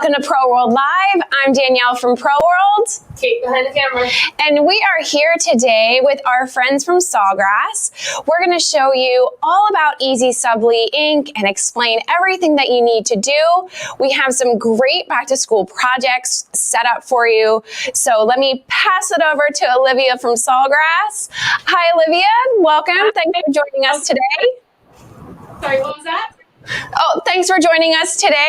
Welcome to Pro World Live. I'm Danielle from Pro World. Kate behind the camera. And we are here today with our friends from Sawgrass. We're going to show you all about EasySubli ink and explain everything that you need to do. We have some great back to school projects set up for you. So let me pass it over to Olivia from Sawgrass. Hi, Olivia. Welcome. Thanks for joining us today. Sorry, what was that? Oh, thanks for joining us today.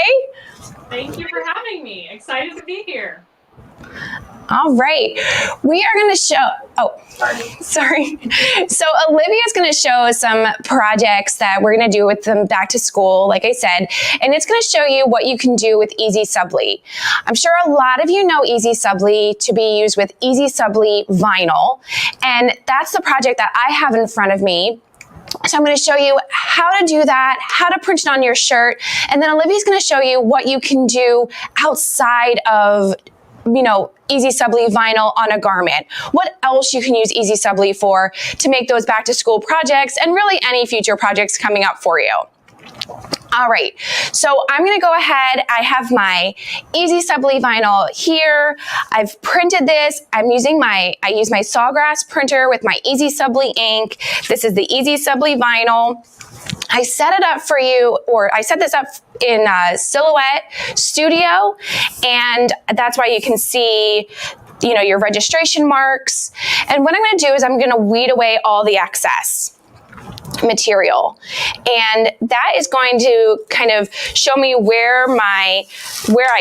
Thank you for having me. Excited to be here. All right, we are going to show, sorry. So Olivia is going to show some projects that we're going to do with them back to school, like I said, and it's going to show you what you can do with EasySubli. I'm sure a lot of you know EasySubli to be used with EasySubli vinyl, and that's the project that I have in front of me. So I'm going to show you how to do that, how to print it on your shirt, and then Olivia's going to show you what you can do outside of, EasySubli vinyl on a garment. What else you can use EasySubli for to make those back to school projects and really any future projects coming up for you. All right, so I'm going to go ahead. I have my EasySubli vinyl here. I've printed this. I use my Sawgrass printer with my EasySubli ink. This is the EasySubli vinyl. I set it up for you, or I set this up in Silhouette Studio, and that's why you can see, your registration marks. And what I'm going to do is I'm going to weed away all the excess material, and that is going to kind of show me where I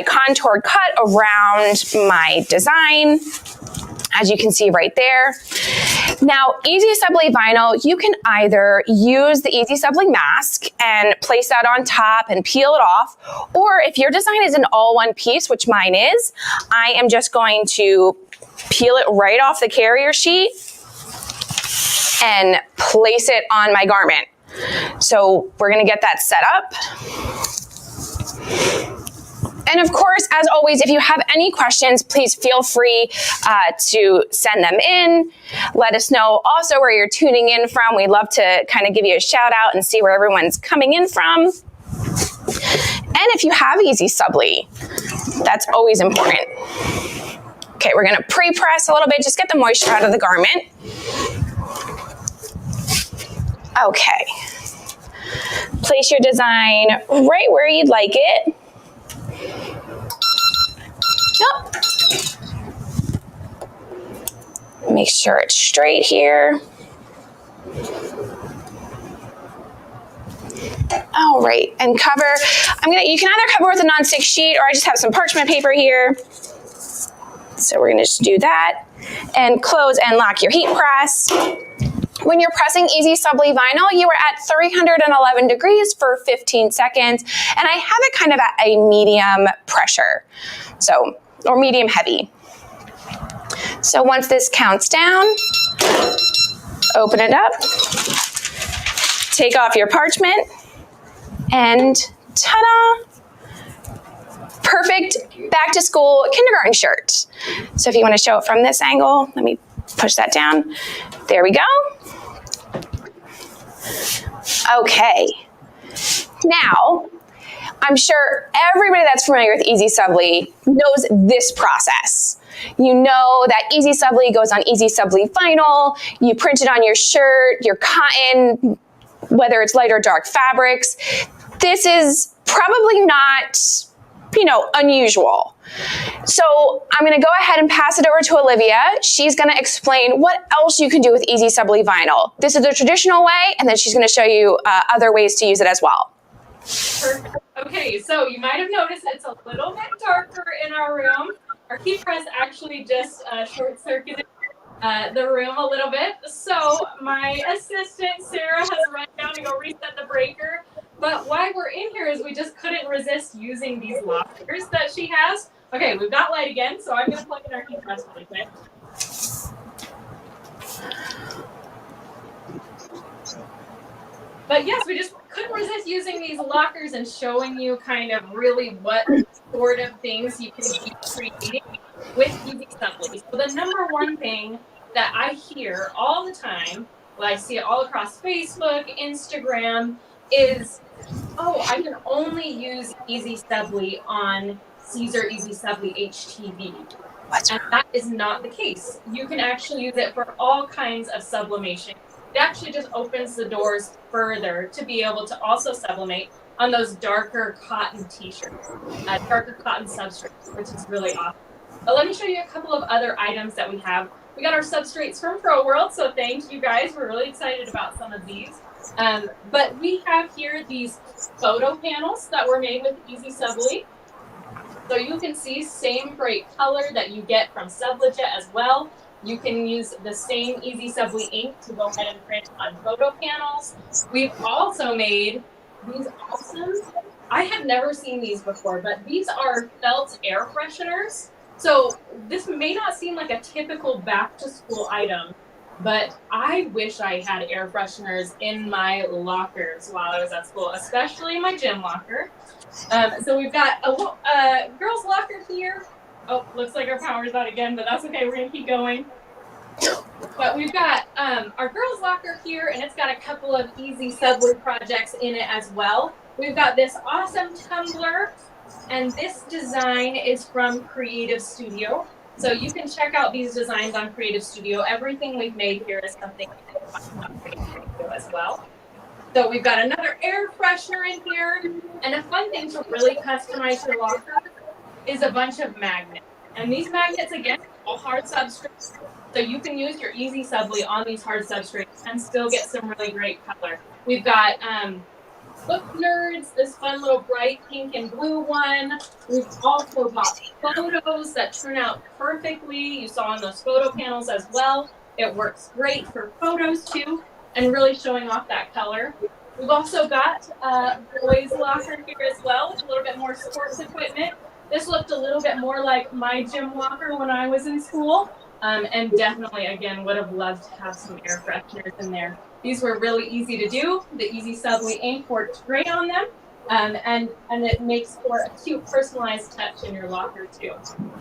contoured cut around my design, as you can see right there. Now, EasySubli vinyl, you can either use the EasySubli mask and place that on top and peel it off, or if your design is an all one piece, which mine is, I am just going to peel it right off the carrier sheet and place it on my garment. So we're going to get that set up. And of course, as always, if you have any questions, please feel free to send them in. Let us know also where you're tuning in from. We'd love to kind of give you a shout out and see where everyone's coming in from. And if you have EasySubli, that's always important. Okay, we're going to pre-press a little bit, just get the moisture out of the garment. Okay. Place your design right where you'd like it. Yep. Make sure it's straight here. All right, and cover. You can either cover with a nonstick sheet, or I just have some parchment paper here. So we're gonna just do that, and close and lock your heat press. When you're pressing EasySubli vinyl, you are at 311 degrees for 15 seconds, and I have it kind of at a medium pressure, or medium heavy. So once this counts down, open it up, take off your parchment, and ta-da! Perfect back to school kindergarten shirt. So if you want to show it from this angle, let me push that down. There we go. Okay. Now, I'm sure everybody that's familiar with EasySubli knows this process. You know that EasySubli goes on EasySubli vinyl. You print it on your shirt, your cotton, whether it's light or dark fabrics. This is probably not, unusual. So I'm going to go ahead and pass it over to Olivia. She's going to explain what else you can do with EasySubli vinyl. This is the traditional way, and then she's going to show you other ways to use it as well. Perfect. Okay, so you might have noticed it's a little bit darker in our room. Our heat press actually just short-circuited the room a little bit. So my assistant, Sarah, has run down to go reset the breaker. But why we're in here is we just couldn't resist using these lockers that she has. Okay, we've got light again, so I'm going to plug in our heat press really quick. But yes, we just couldn't resist using these lockers and showing you kind of really what sort of things you can keep creating with EasySubli. So the number one thing that I hear all the time, well, I see it all across Facebook, Instagram, is, oh, I can only use EasySubli on Siser EasySubli HTV. And that is not the case. You can actually use it for all kinds of sublimation. It actually just opens the doors further to be able to also sublimate on those darker cotton t-shirts, darker cotton substrates, which is really awesome. But let me show you a couple of other items that we have. We got our substrates from Pro World, so thank you guys. We're really excited about some of these. But we have here these photo panels that were made with EasySubli. So you can see same great color that you get from Sublijet as well. You can use the same EasySubli ink to go ahead and print on photo panels. We've also made these awesome, I had never seen these before, but these are felt air fresheners. So this may not seem like a typical back to school item, but I wish I had air fresheners in my lockers while I was at school, especially my gym locker. So we've got a girls' locker here. Oh, looks like our power's out again, but that's okay. We're gonna keep going. But we've got our girls' locker here, and it's got a couple of EasySubli projects in it as well. We've got this awesome tumbler, and this design is from Creative Studio. So you can check out these designs on Creative Studio. Everything we've made here is something on Creative Studio as well. So we've got another air freshener in here. And a fun thing to really customize your locker is a bunch of magnets. And these magnets, again, all hard substrates. So you can use your EasySubli on these hard substrates and still get some really great color. We've got Book Nerds, this fun little bright pink and blue one. We've also got photos that turn out perfectly. You saw on those photo panels as well. It works great for photos too, and really showing off that color. We've also got boys' locker here as well, with a little bit more sports equipment. This looked a little bit more like my gym locker when I was in school, and definitely, again, would have loved to have some air fresheners in there. These were really easy to do. The EasySubli ink works great on them, and it makes for a cute personalized touch in your locker too. I'm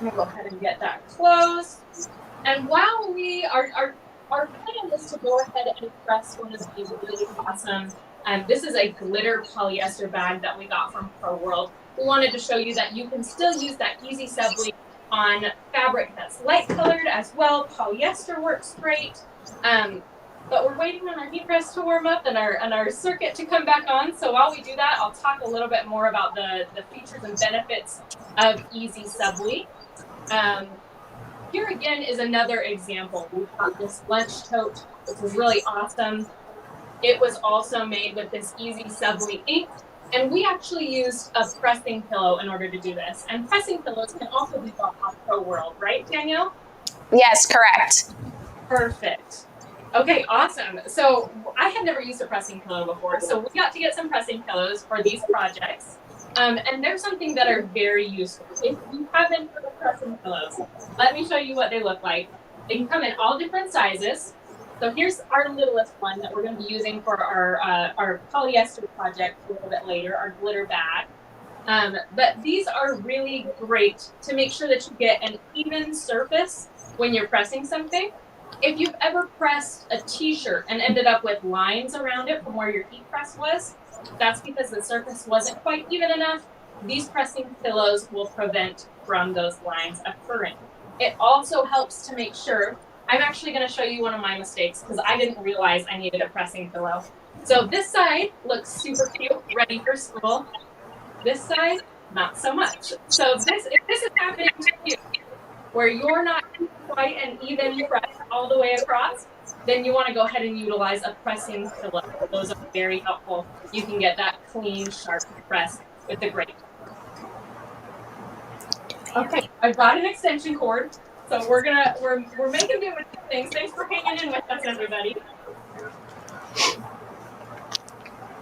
gonna go ahead and get that closed. And while we are our plan is to go ahead and press one of these really awesome, this is a glitter polyester bag that we got from Pro World. We wanted to show you that you can still use that EasySubli on fabric that's light colored as well. Polyester works great. But we're waiting on our heat press to warm up and our circuit to come back on. So while we do that, I'll talk a little bit more about the features and benefits of EasySubli. Here again is another example. We've got this lunch tote, which is really awesome. It was also made with this EasySubli ink, and we actually used a pressing pillow in order to do this. And pressing pillows can also be bought on Pro World, right, Danielle? Yes, correct. Perfect. Okay, awesome. So I had never used a pressing pillow before, so we got to get some pressing pillows for these projects. And they're something that are very useful. If you haven't heard of pressing pillows, let me show you what they look like. They can come in all different sizes. So here's our littlest one that we're going to be using for our polyester project a little bit later, our glitter bag. But these are really great to make sure that you get an even surface when you're pressing something. If you've ever pressed a t-shirt and ended up with lines around it from where your heat press was, that's because the surface wasn't quite even enough. These pressing pillows will prevent from those lines occurring. It also helps to make sure, I'm actually going to show you one of my mistakes because I didn't realize I needed a pressing pillow. So this side looks super cute, ready for school. This side, not so much. So if this is happening to you, where you're not quite an even press all the way across, then you want to go ahead and utilize a pressing pillow. Those are very helpful. You can get that clean, sharp press with the grate. Okay, I've got an extension cord, so we're making do with these things. Thanks for hanging in with us, everybody.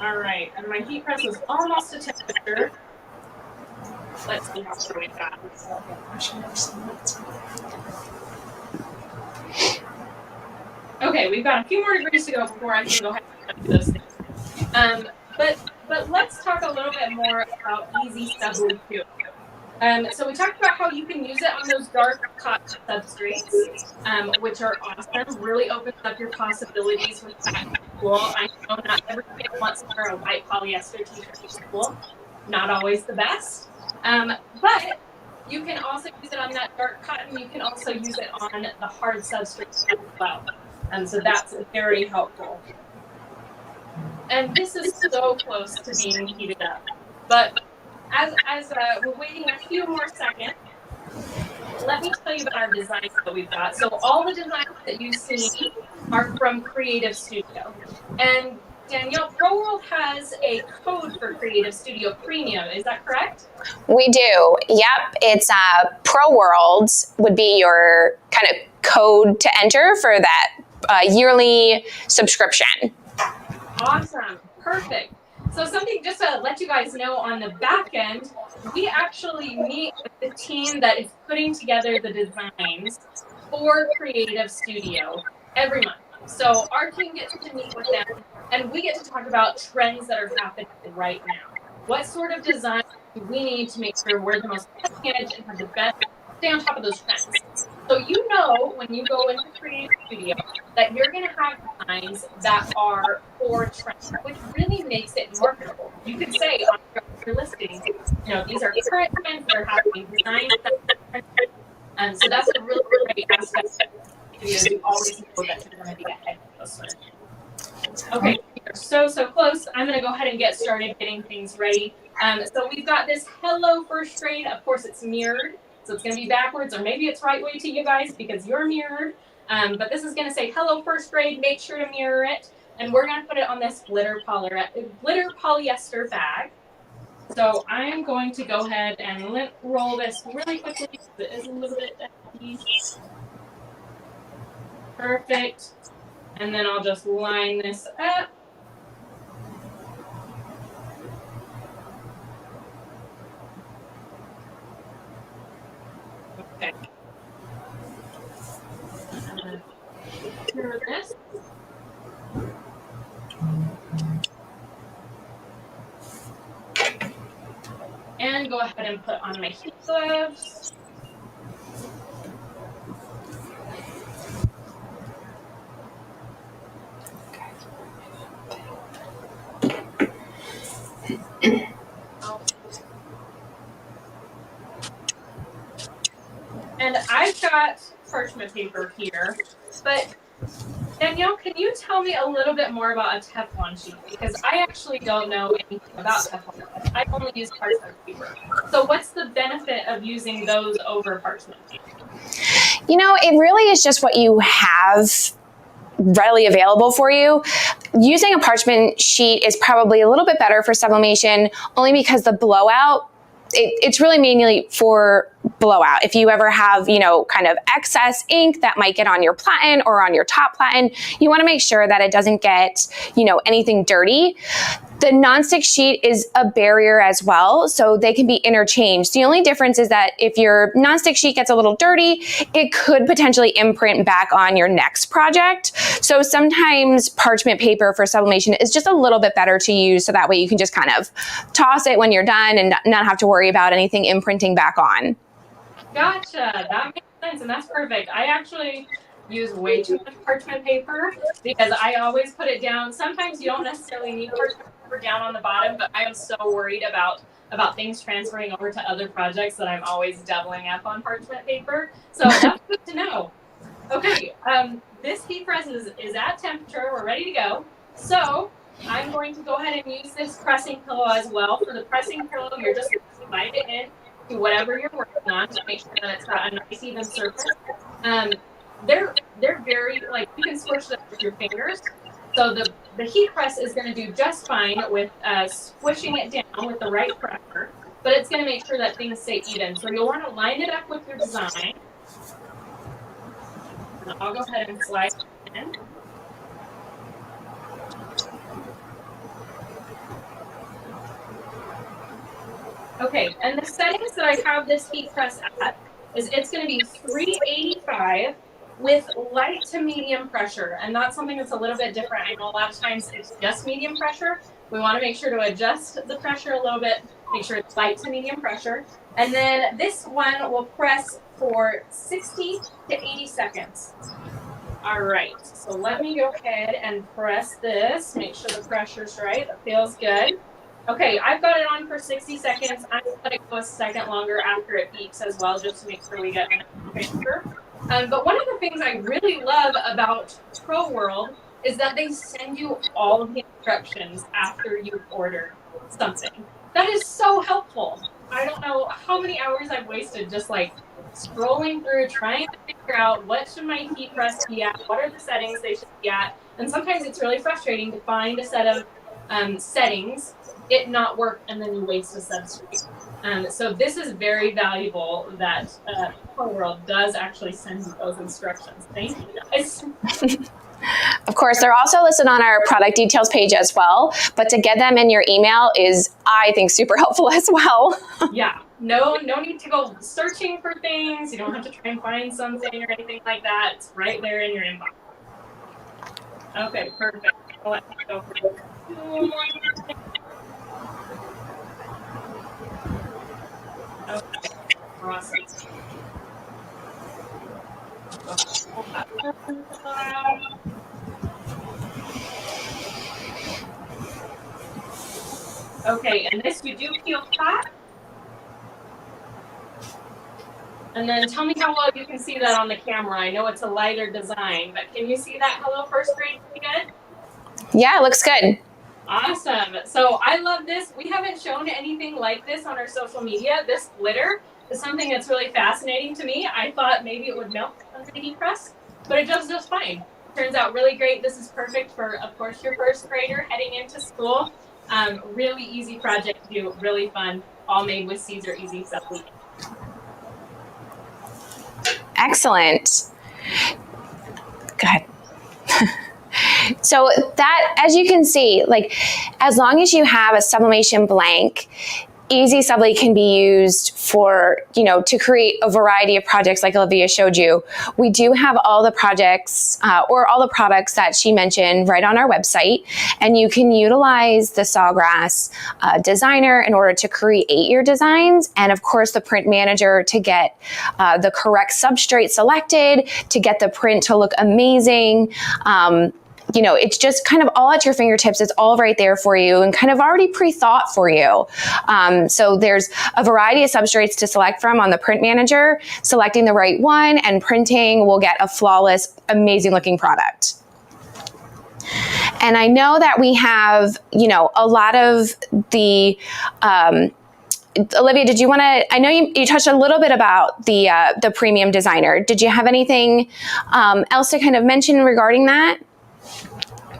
All right, and my heat press was almost to temperature. Let's see how far we've got. Okay, we've got a few more degrees to go before I can go ahead and do those things. But let's talk a little bit more about EasySubli too. So we talked about how you can use it on those dark cotton substrates, which are awesome. Really opens up your possibilities with back to school. I know not every kid wants to wear a white polyester t-shirt to school. Not always the best. But you can also use it on that dark cotton. You can also use it on the hard substrate as well. So that's very helpful. And this is so close to being heated up. But as we're waiting a few more seconds, let me tell you about our designs that we've got. So all the designs that you see are from Creative Studio. And Danielle, ProWorld has a code for Creative Studio Premium. Is that correct? We do. Yep. It's Pro World would be your kind of code to enter for that yearly subscription. Awesome. Perfect. So something just to let you guys know on the back end, we actually meet with the team that is putting together the designs for Creative Studio every month. So our team gets to meet with them and we get to talk about trends that are happening right now. What sort of design do we need to make sure we're the most cutting edge and have the best, stay on top of those trends? So you know when you go into Creative Studio that you're going to have designs that are for trends, which really makes it marketable. You could say on your listing, you know, these are current trends that are happening, designs that are trends. So that's a really great aspect of videos. You always know that you're going to be ahead of those trends. Okay, you're so close. I'm going to go ahead and get started getting things ready. So we've got this hello first grade. Of course, it's mirrored. So it's going to be backwards, or maybe it's right way to you guys because you're mirrored. But this is going to say hello first grade. Make sure to mirror it. And we're going to put it on this glitter polyester bag. So I'm going to go ahead and roll this really quickly because it is a little bit heavy. Perfect. And then I'll just line this up. Okay. Mirror this. And go ahead and put on my heat gloves. And I've got parchment paper here, but Danielle, can you tell me a little bit more about a Teflon sheet? Because I actually don't know anything about Teflon. I only use parchment paper. So what's the benefit of using those over parchment paper? You know, it really is just what you have readily available for you. Using a parchment sheet is probably a little bit better for sublimation only because the blowout, it's really mainly for blowout. If you ever have, you know, kind of excess ink that might get on your platen or on your top platen, you want to make sure that it doesn't get, you know, anything dirty. The nonstick sheet is a barrier as well, so they can be interchanged. The only difference is that if your nonstick sheet gets a little dirty, it could potentially imprint back on your next project. So sometimes parchment paper for sublimation is just a little bit better to use, so that way you can just kind of toss it when you're done and not have to worry about anything imprinting back on. Gotcha. That makes sense, and that's perfect. I actually use way too much parchment paper because I always put it down. Sometimes you don't necessarily need parchment paper down on the bottom, but I am so worried about things transferring over to other projects that I'm always doubling up on parchment paper. So that's good to know. Okay, this heat press is at temperature. We're ready to go. So I'm going to go ahead and use this pressing pillow as well. For the pressing pillow, you're just going to slide it in to whatever you're working on to make sure that it's got a nice even surface. They're very, like, you can squish them with your fingers. So the heat press is going to do just fine with squishing it down with the right pressure, but it's going to make sure that things stay even. So you'll want to line it up with your design. And I'll go ahead and slide it in. Okay, and the settings that I have this heat press at is it's going to be 385 with light to medium pressure, and that's something that's a little bit different. I know a lot of times it's just medium pressure. We want to make sure to adjust the pressure a little bit, make sure it's light to medium pressure. And then this one will press for 60 to 80 seconds. All right, so let me go ahead and press this, make sure the pressure's right. That feels good. Okay, I've got it on for 60 seconds. I'm going to let it go a second longer after it beeps as well, just to make sure we get enough transfer. But one of the things I really love about Pro World is that they send you all of the instructions after you've ordered something. That is so helpful. I don't know how many hours I've wasted just like scrolling through, trying to figure out what should my heat press be at, what are the settings they should be at. And sometimes it's really frustrating to find a set of settings, it not work, and then you waste a substrate. So this is very valuable that Pro World does actually send you those instructions. Thank you guys. Of course, they're also listed on our product details page as well, but to get them in your email is, I think, super helpful as well. Yeah, no need to go searching for things. You don't have to try and find something or anything like that. It's right there in your inbox. Okay, perfect. Let me go for it. Okay, awesome. Okay, and this you do peel flat. And then tell me how well you can see that on the camera. I know it's a lighter design, but can you see that Hello First Grade pretty good? Yeah, it looks good. Awesome. So I love this. We haven't shown anything like this on our social media. This glitter is something that's really fascinating to me. I thought maybe it would melt under the heat press, but it does just fine. Turns out really great. This is perfect for, of course, your first grader heading into school. Really easy project to do, really fun, all made with Siser EasySubli. Excellent. Go ahead. So that, as you can see, like, as long as you have a sublimation blank, EasySubli can be used for, to create a variety of projects like Olivia showed you. We do have all the projects or all the products that she mentioned right on our website, and you can utilize the Sawgrass designer in order to create your designs, and of course the print manager to get the correct substrate selected, to get the print to look amazing. It's just kind of all at your fingertips. It's all right there for you and kind of already pre-thought for you. So there's a variety of substrates to select from on the print manager. Selecting the right one and printing will get a flawless, amazing looking product. And I know that we have, a lot of the, Olivia, did you want to, I know you touched a little bit about the premium designer. Did you have anything else to kind of mention regarding that?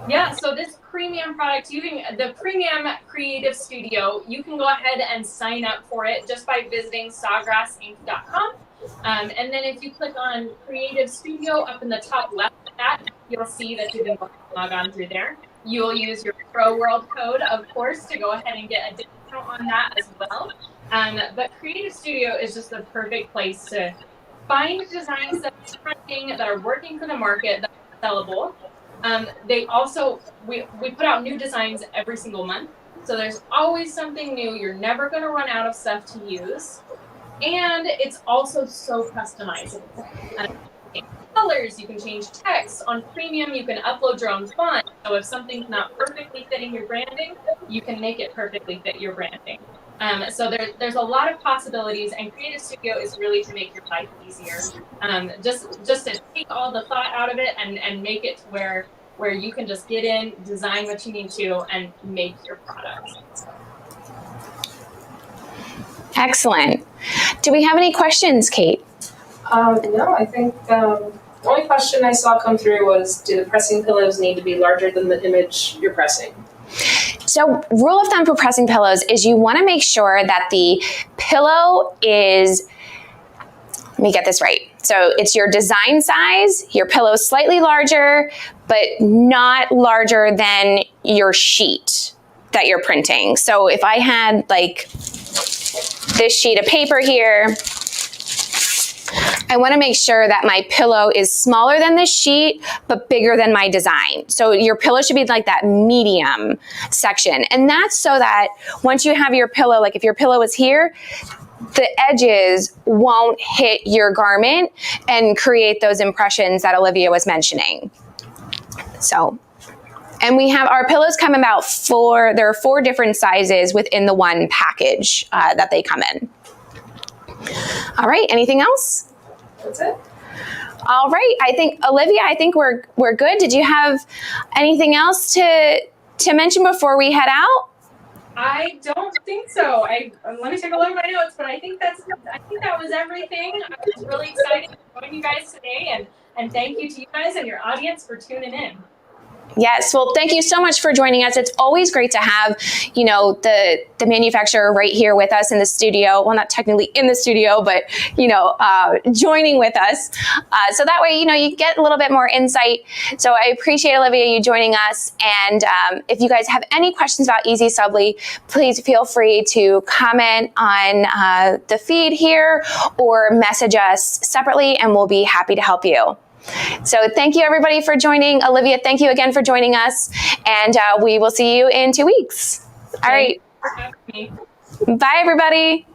Yeah, so this premium product, using the Premium Creative Studio, you can go ahead and sign up for it just by visiting sawgrassinc.com. And then if you click on Creative Studio up in the top left of that, you'll see that you can log on through there. You'll use your Pro World code, of course, to go ahead and get a discount on that as well. But Creative Studio is just the perfect place to find designs that are trending, that are working for the market, that are sellable. They also, we put out new designs every single month. So there's always something new. You're never going to run out of stuff to use. And it's also so customizable. Colors, you can change text. On Premium, you can upload your own font. So if something's not perfectly fitting your branding, you can make it perfectly fit your branding. So there's a lot of possibilities, and Creative Studio is really to make your life easier. Just to take all the thought out of it and make it to where you can just get in, design what you need to, and make your product. Excellent. Do we have any questions, Kate? No, I think the only question I saw come through was, do the pressing pillows need to be larger than the image you're pressing? So rule of thumb for pressing pillows is you want to make sure that the pillow is, let me get this right. So it's your design size, your pillow is slightly larger, but not larger than your sheet that you're printing. So if I had like this sheet of paper here, I want to make sure that my pillow is smaller than this sheet, but bigger than my design. So your pillow should be like that medium section. And that's so that once you have your pillow, like if your pillow is here, the edges won't hit your garment and create those impressions that Olivia was mentioning. So And we have our pillows come about there are 4 different sizes within the one package that they come in. All right, anything else? That's it. All right, Olivia, I think we're good. Did you have anything else to mention before we head out? I don't think so. Let me take a look at my notes, but I think that was everything. I was really excited to join you guys today, and thank you to you guys and your audience for tuning in. Yes, well, thank you so much for joining us. It's always great to have, the manufacturer right here with us in the studio. Well, not technically in the studio, but, joining with us. So that way, you get a little bit more insight. So I appreciate, Olivia, you joining us. And if you guys have any questions about EasySubli, please feel free to comment on the feed here or message us separately, and we'll be happy to help you. So thank you, everybody, for joining. Olivia, thank you again for joining us. And we will see you in 2 weeks. All right. Bye, everybody.